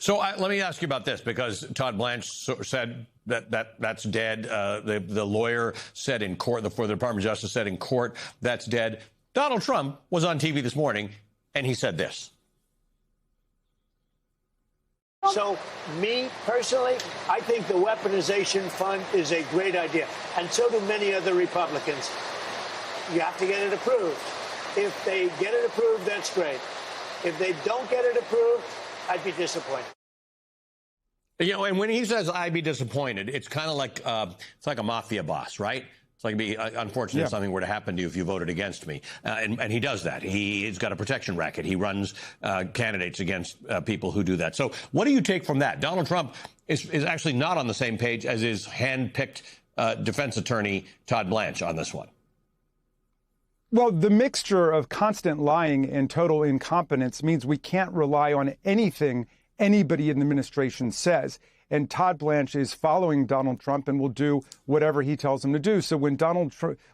So let me ask you about this, because Todd Blanche said that's dead. The lawyer said in court, for the Department of Justice said in court, that's dead. Donald Trump was on TV this morning, and he said this. So, me personally, I think the weaponization fund is a great idea, and so do many other Republicans. You have to get it approved. If they get it approved, that's great. If they don't get it approved, I'd be disappointed. You know, and when he says I'd be disappointed, it's kind of like it's like a mafia boss, right? It's like it'd be unfortunate if something were to happen to you if you voted against me. And he does that. He's got a protection racket. He runs candidates against people who do that. So what do you take from that? Donald Trump is actually not on the same page as his hand-picked defense attorney, Todd Blanche, on this one. Well, the mixture of constant lying and total incompetence means we can't rely on anything anybody in the administration says. And Todd Blanche is following Donald Trump and will do whatever he tells him to do. So when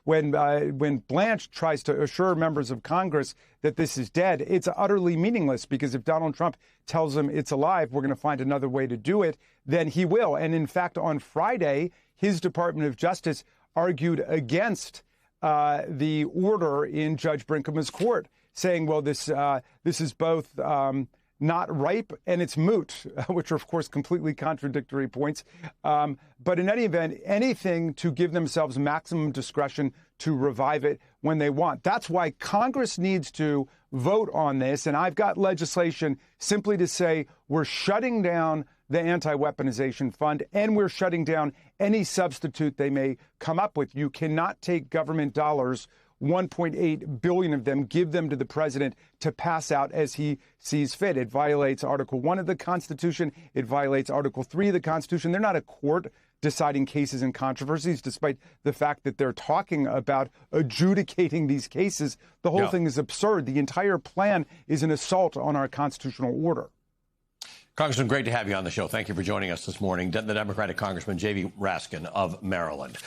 when Blanche tries to assure members of Congress that this is dead, it's utterly meaningless, because if Donald Trump tells them it's alive, we're going to find another way to do it, then he will. And in fact, on Friday, his Department of Justice argued against the order in Judge Brinkman's court, saying, well, this is both not ripe and it's moot, which are, of course, completely contradictory points. But in any event, anything to give themselves maximum discretion to revive it when they want. That's why Congress needs to vote on this. And I've got legislation simply to say we're shutting down the anti-weaponization fund, and we're shutting down any substitute they may come up with. You cannot take government dollars, 1.8 billion of them, give them to the president to pass out as he sees fit. It violates Article 1 of the Constitution. It violates Article 3 of the Constitution. They're not a court deciding cases and controversies, despite the fact that they're talking about adjudicating these cases. The whole thing is absurd. The entire plan is an assault on our constitutional order. Congressman, great to have you on the show. Thank you for joining us this morning. The Democratic Congressman J.B. Raskin of Maryland.